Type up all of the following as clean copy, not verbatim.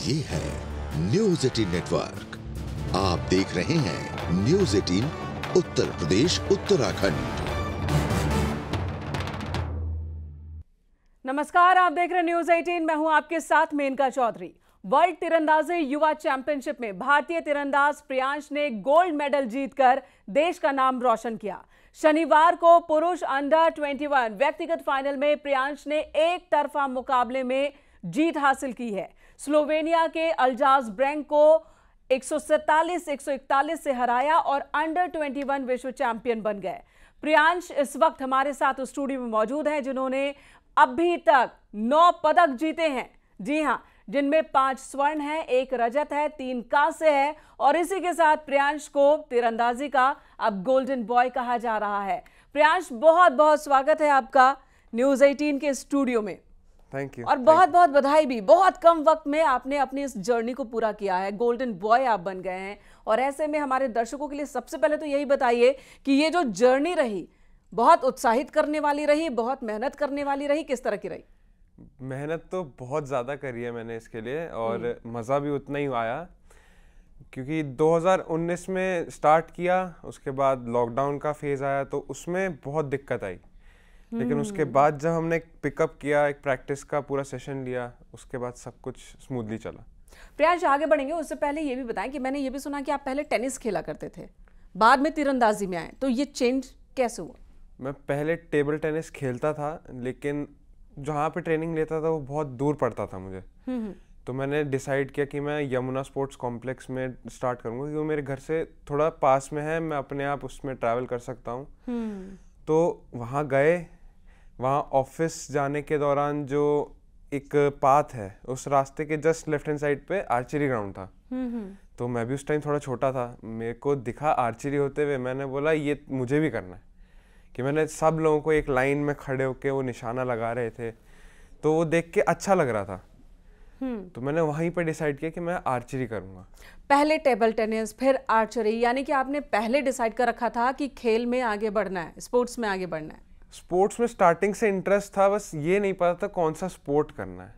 ये है news 18 network. आप देख रहे हैं न्यूज 18 उत्तर प्रदेश उत्तराखंड। नमस्कार, आप देख रहे हैं न्यूज 18। मैं हूं आपके साथ मेनका चौधरी। वर्ल्ड तीरंदाजी युवा चैंपियनशिप में भारतीय तीरंदाज प्रियांश ने गोल्ड मेडल जीतकर देश का नाम रोशन किया। शनिवार को पुरुष अंडर 21 व्यक्तिगत फाइनल में प्रियांश ने एक तरफा मुकाबले में जीत हासिल की है। स्लोवेनिया के अल्जास ब्रेंक को 147-141 से हराया और अंडर 21 विश्व चैंपियन बन गए। प्रियांश इस वक्त हमारे साथ स्टूडियो में मौजूद हैं, जिन्होंने अभी तक 9 पदक जीते हैं। जी हां, जिनमें 5 स्वर्ण है, 1 रजत है, 3 कांस्य है और इसी के साथ प्रियांश को तीरंदाजी का अब गोल्डन बॉय कहा जा रहा है। प्रियांश, बहुत बहुत स्वागत है आपका न्यूज 18 के स्टूडियो में। Thank you. और बहुत बहुत बधाई भी। बहुत कम वक्त में आपने अपनी इस जर्नी को पूरा किया है, गोल्डन बॉय आप बन गए हैं। और ऐसे में हमारे दर्शकों के लिए सबसे पहले तो यही बताइए कि ये जो जर्नी रही, बहुत उत्साहित करने वाली रही, बहुत मेहनत करने वाली रही, किस तरह की रही? मेहनत तो बहुत ज़्यादा करी है मैंने इसके लिए और मज़ा भी उतना ही आया, क्योंकि 2019 में स्टार्ट किया, उसके बाद लॉकडाउन का फेज़ आया तो उसमें बहुत दिक्कत आई। लेकिन उसके बाद जब हमने पिकअप किया, एक प्रैक्टिस का पूरा सेशन लिया, उसके बाद सब कुछ स्मूथली चला। प्रियांश, आगे बढ़ेंगे उससे पहले ये भी बताएं कि मैंने ये भी सुना कि आप पहले टेनिस खेला करते थे, बाद में तीरंदाजी में आए, तो ये चेंज कैसे हुआ? मैं पहले टेबल टेनिस खेलता था, लेकिन जहाँ पे ट्रेनिंग लेता था वो बहुत दूर पड़ता था मुझे। तो मैंने डिसाइड किया कि मैं यमुना स्पोर्ट्स कॉम्प्लेक्स में स्टार्ट करूँगा, क्योंकि वो मेरे घर से थोड़ा पास में है, मैं अपने आप उसमें ट्रैवल कर सकता हूँ। तो वहाँ गए, वहाँ ऑफिस जाने के दौरान जो एक पाथ है, उस रास्ते के जस्ट लेफ्ट हैंड साइड पे आर्चरी ग्राउंड था। तो मैं भी उस टाइम थोड़ा छोटा था, मेरे को दिखा आर्चरी होते हुए, मैंने बोला ये मुझे भी करना है। कि मैंने सब लोगों को एक लाइन में खड़े होके वो निशाना लगा रहे थे, तो वो देख के अच्छा लग रहा था। तो मैंने वहीं पर डिसाइड किया कि मैं आर्चरी करूंगा। पहले टेबल टेनिस, फिर आर्चरी, यानी कि आपने पहले डिसाइड कर रखा था कि खेल में आगे बढ़ना है, स्पोर्ट्स में आगे बढ़ना है। स्पोर्ट्स में स्टार्टिंग से इंटरेस्ट था, बस ये नहीं पता था कौन सा स्पोर्ट करना है।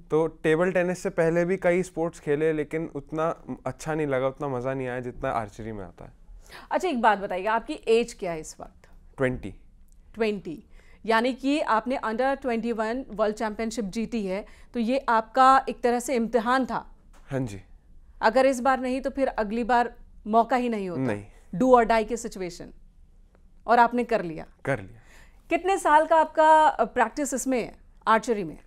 तो टेबल टेनिस से पहले भी कई स्पोर्ट्स खेले, लेकिन उतना अच्छा नहीं लगा, उतना मज़ा नहीं आया जितना आर्चरी में आता है। अच्छा, एक बात बताइएगा, आपकी एज क्या है इस वक्त? 20। यानी कि आपने अंडर 21 वर्ल्ड चैंपियनशिप जीती है, तो ये आपका एक तरह से इम्तिहान था। हाँ जी। अगर इस बार नहीं तो फिर अगली बार मौका ही नहीं होता। नहीं। डू और डाई की सिचुएशन, और आपने कर लिया। कितने साल का आपका प्रैक्टिस इसमें है, आर्चरी में?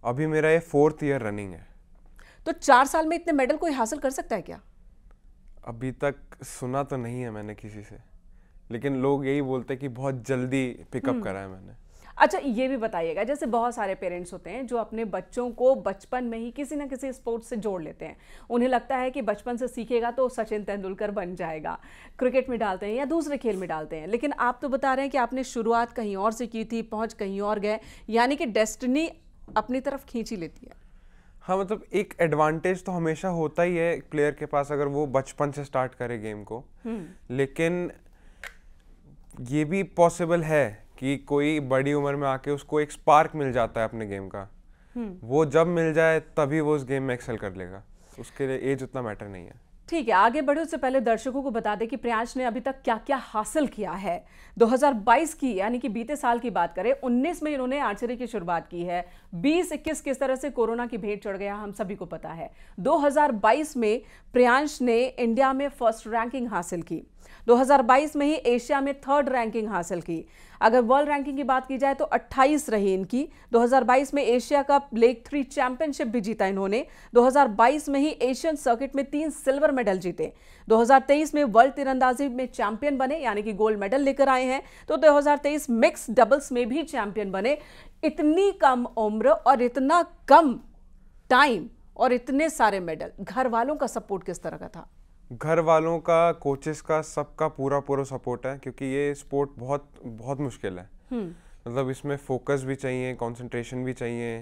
अभी मेरा ये 4th ईयर रनिंग है। तो 4 साल में इतने मेडल कोई हासिल कर सकता है क्या? अभी तक सुना तो नहीं है मैंने किसी से, लेकिन लोग यही बोलते हैं कि बहुत जल्दी पिकअप करा है मैंने। अच्छा, ये भी बताइएगा, जैसे बहुत सारे पेरेंट्स होते हैं जो अपने बच्चों को बचपन में ही किसी ना किसी स्पोर्ट्स से जोड़ लेते हैं। उन्हें लगता है कि बचपन से सीखेगा तो सचिन तेंदुलकर बन जाएगा, क्रिकेट में डालते हैं या दूसरे खेल में डालते हैं। लेकिन आप तो बता रहे हैं कि आपने शुरुआत कहीं और से की थी, पहुंच कहीं और गए, यानी कि डेस्टिनी अपनी तरफ खींच ही लेती है। हाँ, मतलब एक एडवांटेज तो हमेशा होता ही है एक प्लेयर के पास, अगर वो बचपन से स्टार्ट करे गेम को। लेकिन ये भी पॉसिबल है कि कोई बड़ी उम्र में आके उसको एक स्पार्क मिल जाता है अपने गेम का। वो जब मिल जाए तभी वो उस गेम में एक्सेल कर लेगा, उसके लिए एज उतना मैटर नहीं है। ठीक है, आगे बढ़े उससे पहले दर्शकों को बता दें कि प्रियांश ने अभी तक क्या क्या हासिल किया है। 2022 की, यानी कि बीते साल की बात करें, 19 में इन्होंने आर्चरी की शुरुआत की है। 20-21 किस तरह से कोरोना की भेंट चढ़ गया हम सभी को पता है। 2022 में प्रियांश ने इंडिया में फर्स्ट रैंकिंग हासिल की, 2022 में ही एशिया में 3rd रैंकिंग हासिल की। अगर वर्ल्ड रैंकिंग की बात की जाए तो 28 रही इनकी। 2022 में एशिया कप लेग 3 चैंपियनशिप भी जीता इन्होंने। 2022 में ही एशियन सर्किट में 3 सिल्वर मेडल जीते। 2023 में वर्ल्ड तीरंदाजी में चैंपियन बने, यानी कि गोल्ड मेडल लेकर आए हैं। तो 2023 मिक्स डबल्स में भी चैंपियन बने। इतनी कम उम्र और इतना कम टाइम और इतने सारे मेडल, घर वालों का सपोर्ट किस तरह का था? घर वालों का, कोचेस का, सबका पूरा सपोर्ट है, क्योंकि ये स्पोर्ट बहुत बहुत मुश्किल है। मतलब इसमें फोकस भी चाहिए, कंसंट्रेशन भी चाहिए,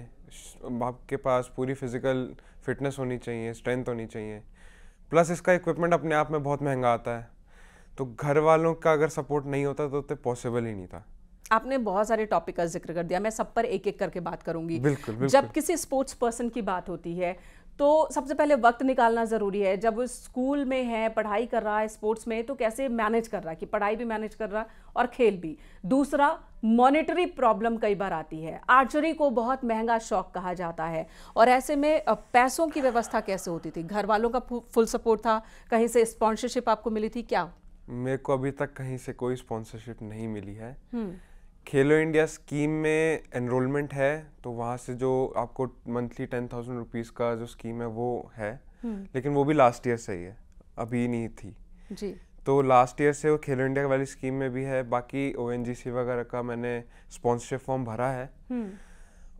आपके पास पूरी फिजिकल फिटनेस होनी चाहिए, स्ट्रेंथ होनी चाहिए, प्लस इसका इक्विपमेंट अपने आप में बहुत महंगा आता है। तो घर वालों का अगर सपोर्ट नहीं होता तो पॉसिबल ही नहीं था। आपने बहुत सारे टॉपिक का जिक्र कर दिया, मैं सब पर एक एक करके बात करूंगी। बिल्कुल, बिल्कुल। जब किसी स्पोर्ट्स पर्सन की बात होती है तो सबसे पहले वक्त निकालना ज़रूरी है। जब वो स्कूल में है, पढ़ाई कर रहा है, स्पोर्ट्स में, तो कैसे मैनेज कर रहा है कि पढ़ाई भी मैनेज कर रहा है और खेल भी। दूसरा, मॉनेटरी प्रॉब्लम कई बार आती है। आर्चरी को बहुत महंगा शौक कहा जाता है और ऐसे में पैसों की व्यवस्था कैसे होती थी? घर वालों का फुल सपोर्ट था? कहीं से स्पॉन्सरशिप आपको मिली थी क्या? मेरे को अभी तक कहीं से कोई स्पॉन्सरशिप नहीं मिली है। खेलो इंडिया स्कीम में एनरोलमेंट है, तो वहाँ से जो आपको मंथली 10,000 रुपीज़ का जो स्कीम है वो है, लेकिन वो भी लास्ट ईयर से ही है, अभी नहीं थी जी। तो लास्ट ईयर से वो खेलो इंडिया वाली स्कीम में भी है। बाकी ONGC वगैरह का मैंने स्पॉन्सरशिप फॉर्म भरा है।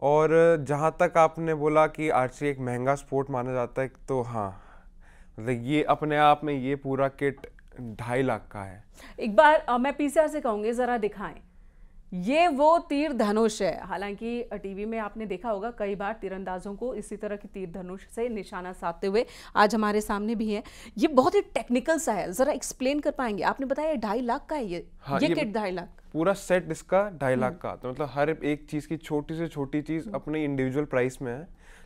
और जहाँ तक आपने बोला कि आर्चरी एक महंगा स्पोर्ट माना जाता है, तो हाँ, मतलब ये अपने आप में ये पूरा किट 2.5 लाख का है। एक बार मैं PCR से कहूँगी ज़रा दिखाएं। ये वो तीर धनुष है। हालांकि टीवी में आपने देखा होगा कई बार तीरंदाजों को इसी तरह की तीर धनुष से निशाना साधते हुए, आज हमारे सामने भी है। ये बहुत ही टेक्निकल सा है, जरा एक्सप्लेन कर पाएंगे? आपने बताया 2.5 लाख का है ये। हाँ, ये किट 2.5 लाख पूरा सेट इसका 2.5 लाख का। तो मतलब हर एक चीज़ की छोटी से छोटी चीज़ अपने इंडिविजुअल प्राइस में है,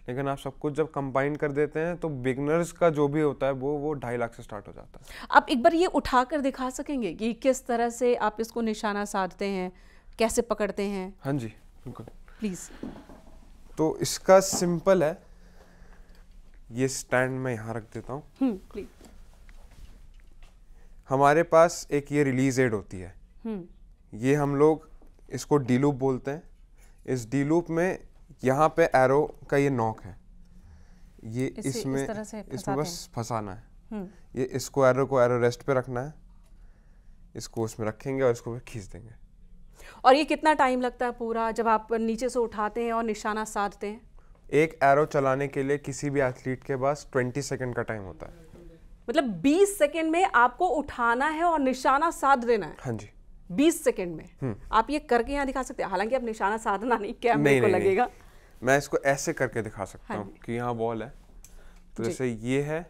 लेकिन आप सब कुछ जब कंबाइन कर देते हैं तो बिगनर्स का जो भी होता है वो 2.5 लाख से स्टार्ट हो जाता है। आप एक बार ये उठाकर दिखा सकेंगे कि किस तरह से आप इसको निशाना साधते हैं, कैसे पकड़ते हैं? हाँ जी, बिल्कुल, प्लीज। तो इसका सिंपल है, ये स्टैंड मैं यहाँ रख देता हूँ। प्लीज। हमारे पास एक ये रिलीज एड होती है, ये हम लोग इसको डी लूप बोलते हैं। इस डी लूप में यहाँ पे एरो का ये नॉक है, ये इसमें बस फंसाना है। ये इसको एरो रेस्ट पे रखना है, इसको उसमें रखेंगे और इसको खींच देंगे। और ये कितना टाइम लगता है पूरा जब आप नीचे से उठाते हैं और निशाना साधते हैं? एक एरो चलाने के लिए किसी भी एथलीट के पास 20 सेकंड का टाइम होता है। मतलब 20 सेकंड में आपको उठाना है और निशाना साध देना है? हाँ जी, 20 सेकंड में। आप ये करके यहाँ दिखा सकते हैं? हालांकि आप निशाना साधना नहीं, कैमरे को लगेगा। मैं इसको ऐसे करके दिखा सकता हूँ कि यहाँ बॉल है, तो जैसे ये है,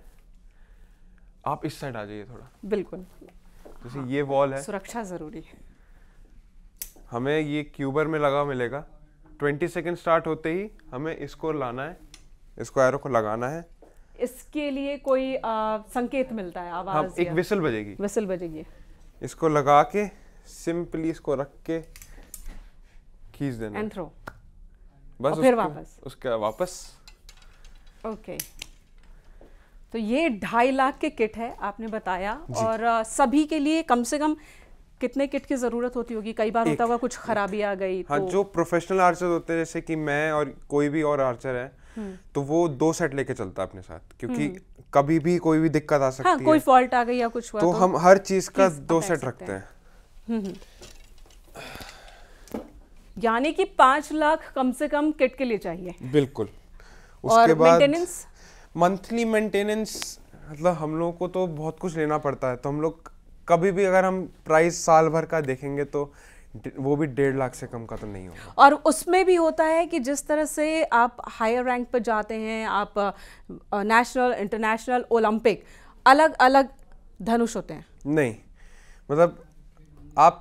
आप इस साइड आ जाइए थोड़ा। बिल्कुल। जैसे ये बॉल है, सुरक्षा जरूरी है। हमें ये क्यूबर में लगा मिलेगा। 20 सेकंड स्टार्ट होते ही हमें इसको लाना है, इसको एरो को लगाना है। इसके लिए कोई संकेत मिलता है, आवाज? हाँ, एक विसल बजेगी। विसल बजेगी। इसको लगा के सिंपली इसको रख के खींच देना एंड थ्रो, बस। और फिर वापस उसके वापस। ओके। तो ये 2.5 लाख के किट है आपने बताया। और सभी के लिए कम से कम कितने किट की जरूरत होती होगी? कई बार होता होगा कुछ खराबी आ गई हाँ, तो... जो प्रोफेशनल आर्चर होते हैं जैसे कि मैं और कोई भी और आर्चर है, तो वो 2 सेट लेके चलता है अपने साथ, क्योंकि कभी भी कोई भी दिक्कत आ सकती है। कोई फॉल्ट आ गई या कुछ हुआ तो हम हर चीज का 2 सेट रखते हैं। यानी कि 5 लाख कम से कम किट के लिए चाहिए। बिल्कुल। उसके बाद मेंटेनेंस, मंथली मेंटेनेंस, मतलब हम लोग को तो बहुत कुछ लेना पड़ता है। तो हम लोग कभी भी अगर हम प्राइस साल भर का देखेंगे तो वो भी 1.5 लाख से कम का तो नहीं होगा। और उसमें भी होता है कि जिस तरह से आप हायर रैंक पर जाते हैं, आप नेशनल, इंटरनेशनल, ओलंपिक, अलग अलग धनुष होते हैं? नहीं, मतलब आप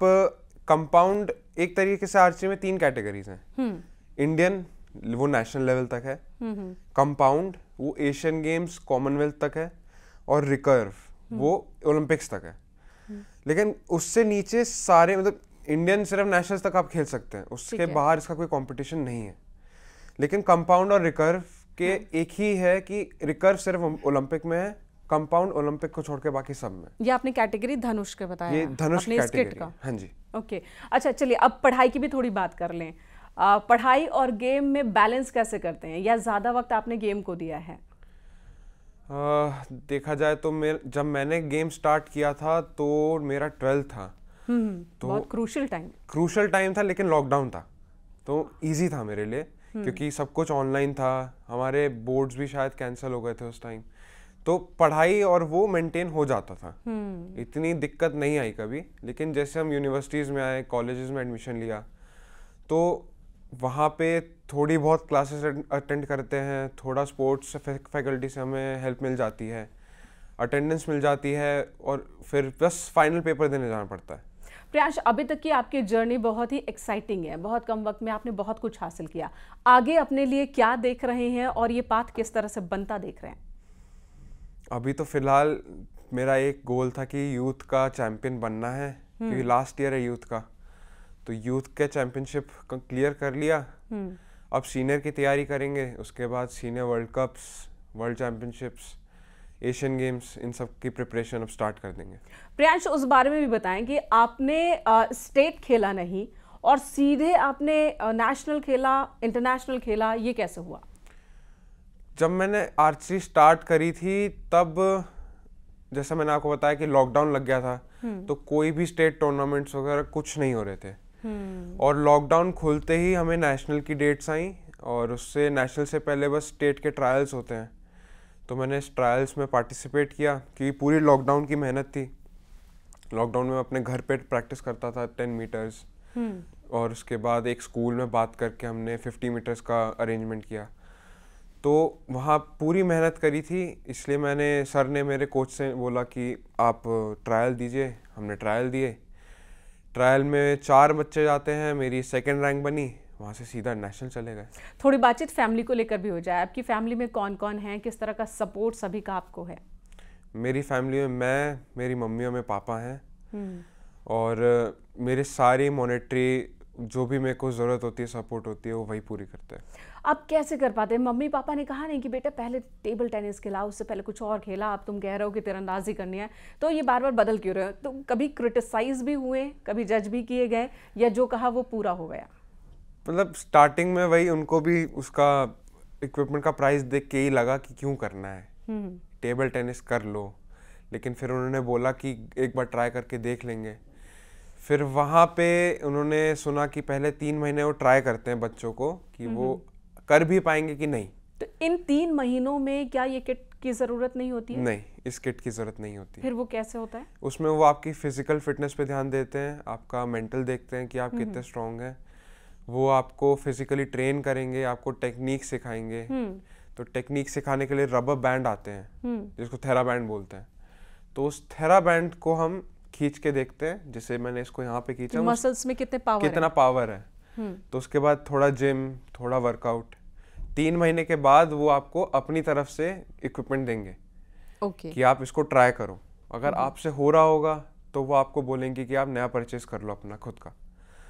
कंपाउंड, एक तरीके से आर्चरी में 3 कैटेगरीज हैं। इंडियन, वो नेशनल लेवल तक है। कंपाउंड, वो एशियन गेम्स, कॉमनवेल्थ तक है। और रिकर्व, वो ओलंपिक्स तक है। लेकिन उससे नीचे सारे, मतलब इंडियन सिर्फ नेशनल्स तक आप खेल सकते हैं, उसके बाहर इसका कोई कंपटीशन नहीं है। लेकिन कंपाउंड और रिकर्व के एक ही है कि रिकर्व सिर्फ ओलंपिक में है, कंपाउंड ओलंपिक को छोड़ के बाकी सब में। ये आपने कैटेगरी धनुष के बताया? ये धनुष कैटेगरी का। हाँ जी। ओके, अच्छा चलिए अब पढ़ाई की भी थोड़ी बात कर लें। पढ़ाई और गेम में बैलेंस कैसे करते हैं, या ज्यादा वक्त आपने गेम को दिया है? देखा जाए तो जब मैंने गेम स्टार्ट किया था तो मेरा 12th था। तो बहुत क्रूशियल टाइम था, लेकिन लॉकडाउन था तो इजी था मेरे लिए, क्योंकि सब कुछ ऑनलाइन था। हमारे बोर्ड्स भी शायद कैंसिल हो गए थे उस टाइम, तो पढ़ाई और वो मेंटेन हो जाता था। इतनी दिक्कत नहीं आई कभी। लेकिन जैसे हम यूनिवर्सिटीज़ में आए, कॉलेजेस में एडमिशन लिया, तो वहाँ पे थोड़ी बहुत क्लासेस अटेंड करते हैं, थोड़ा स्पोर्ट्स फैकल्टी से हमें हेल्प मिल जाती है, अटेंडेंस मिल जाती है, और फिर बस फाइनल पेपर देने जाना पड़ता है। प्रियांश, अभी तक की आपकी जर्नी बहुत ही एक्साइटिंग है, बहुत कम वक्त में आपने बहुत कुछ हासिल किया। आगे अपने लिए क्या देख रहे हैं और ये पाथ किस तरह से बनता देख रहे हैं? अभी तो फिलहाल मेरा एक गोल था कि यूथ का चैंपियन बनना है, क्योंकि लास्ट ईयर है यूथ का, तो यूथ के चैंपियनशिप क्लियर कर लिया। अब सीनियर की तैयारी करेंगे, उसके बाद senior world cups, world championships, Asian games, इन सब की प्रिपरेशन अब स्टार्ट कर देंगे। प्रियांश, उस बारे में भी बताएं कि आपने स्टेट खेला नहीं और सीधे आपने नेशनल खेला, इंटरनेशनल खेला, ये कैसे हुआ? जब मैंने आर्चरी स्टार्ट करी थी तब जैसा मैंने आपको बताया कि लॉकडाउन लग गया था, तो कोई भी स्टेट टूर्नामेंट्स वगैरह कुछ नहीं हो रहे थे। और लॉकडाउन खुलते ही हमें नेशनल की डेट्स आई, और उससे नेशनल से पहले बस स्टेट के ट्रायल्स होते हैं, तो मैंने इस ट्रायल्स में पार्टिसिपेट किया क्योंकि पूरी लॉकडाउन की मेहनत थी। लॉकडाउन में मैं अपने घर पे प्रैक्टिस करता था 10 मीटर्स, और उसके बाद एक स्कूल में बात करके हमने 50 मीटर्स का अरेंजमेंट किया, तो वहाँ पूरी मेहनत करी थी। इसलिए सर ने मेरे कोच से बोला कि आप ट्रायल दीजिए। हमने ट्रायल दिए, ट्रायल में 4 बच्चे जाते हैं, मेरी 2nd रैंक बनी, वहाँ से सीधा नेशनल चले गए। थोड़ी बातचीत फैमिली को लेकर भी हो जाए। आपकी फैमिली में कौन कौन है, किस तरह का सपोर्ट सभी का आपको है? मेरी फैमिली में मैं, मेरी मम्मी और मेरे पापा हैं, और मेरे सारी मॉनेटरी जो भी मेरे को ज़रूरत होती है, सपोर्ट होती है, वो वही पूरी करते हैं। आप कैसे कर पाते हैं? मम्मी पापा ने कहा नहीं कि बेटा पहले टेबल टेनिस खेला, उससे पहले कुछ और खेला, अब तुम कह रहे हो कि तीरंदाजी करनी है, तो ये बार बार बदल क्यों रहे हो? तो कभी क्रिटिसाइज भी हुए, कभी जज भी किए गए, या जो कहा वो पूरा हो गया? मतलब स्टार्टिंग में वही, उनको भी उसका इक्विपमेंट का प्राइस देख के ही लगा कि क्यों करना है, टेबल टेनिस कर लो, लेकिन फिर उन्होंने बोला कि एक बार ट्राई करके देख लेंगे। फिर वहाँ पे उन्होंने सुना कि पहले 3 महीने वो ट्राई करते हैं बच्चों को कि वो कर भी पाएंगे कि नहीं। तो इन 3 महीनों में क्या ये किट की जरूरत नहीं होती है? नहीं, इस किट की जरूरत नहीं होती। फिर वो कैसे होता है? उसमें वो आपकी फिजिकल फिटनेस पे ध्यान देते हैं, आपका मेंटल देखते हैं कि आप कितने स्ट्रांग हैं, वो आपको फिजिकली ट्रेन करेंगे, आपको टेक्निक सिखाएंगे। तो टेक्निक सिखाने के लिए रबर बैंड आते हैं, जिसको थेरा बैंड बोलते हैं, तो उस थेरा बैंड को हम खींच के देखते हैं, जैसे मैंने इसको यहाँ पे खींचा, मसल्स में कितना पावर है। तो उसके बाद थोड़ा जिम, थोड़ा वर्कआउट, 3 महीने के बाद वो आपको अपनी तरफ से इक्विपमेंट देंगे कि आप इसको ट्राई करो। अगर आपसे हो रहा होगा तो वो आपको बोलेंगे कि आप नया परचेज कर लो अपना खुद का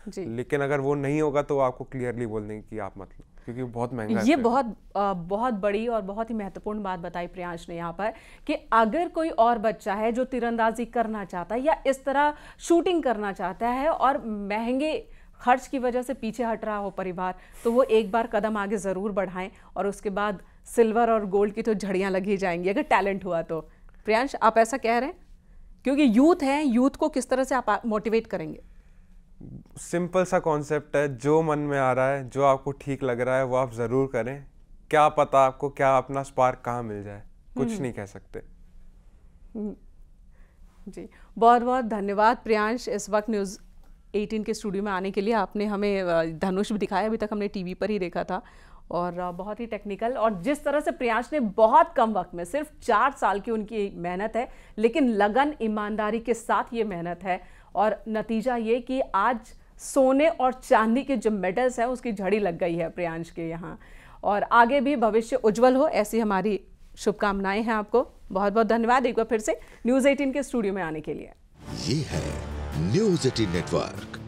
जी। लेकिन अगर वो नहीं होगा तो आपको क्लियरली बोल देंगे कि आप मत लो, क्योंकि बहुत महंगा है। ये बहुत बड़ी और बहुत ही महत्वपूर्ण बात बताई प्रियांश ने यहाँ पर कि अगर कोई और बच्चा है जो तीरंदाजी करना चाहता है या इस तरह शूटिंग करना चाहता है और महंगे खर्च की वजह से पीछे हट रहा हो परिवार, तो वो एक बार कदम आगे ज़रूर बढ़ाएं और उसके बाद सिल्वर और गोल्ड की तो झड़ियाँ लगी जाएंगी अगर टैलेंट हुआ तो। प्रियांश, आप ऐसा कह रहे हैं? क्योंकि यूथ है, यूथ को किस तरह से आप मोटिवेट करेंगे? सिंपल सा कॉन्सेप्ट है, जो मन में आ रहा है, जो आपको ठीक लग रहा है वो आप ज़रूर करें। क्या पता आपको क्या अपना स्पार्क कहाँ मिल जाए, कुछ नहीं कह सकते। जी, बहुत बहुत धन्यवाद प्रियांश, इस वक्त न्यूज़ 18 के स्टूडियो में आने के लिए। आपने हमें धनुष भी दिखाया, अभी तक हमने टीवी पर ही देखा था, और बहुत ही टेक्निकल, और जिस तरह से प्रियांश ने बहुत कम वक्त में, सिर्फ 4 साल की उनकी मेहनत है, लेकिन लगन ईमानदारी के साथ ये मेहनत है, और नतीजा ये कि आज सोने और चांदी के जो मेडल्स हैं उसकी झड़ी लग गई है प्रियांश के यहाँ, और आगे भी भविष्य उज्जवल हो, ऐसी हमारी शुभकामनाएं हैं आपको। बहुत बहुत धन्यवाद एक बार फिर से न्यूज़ 18 के स्टूडियो में आने के लिए। ये है न्यूज़ 18 नेटवर्क,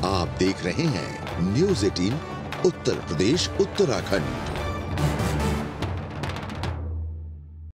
आप देख रहे हैं न्यूज़ 18 उत्तर प्रदेश उत्तराखंड।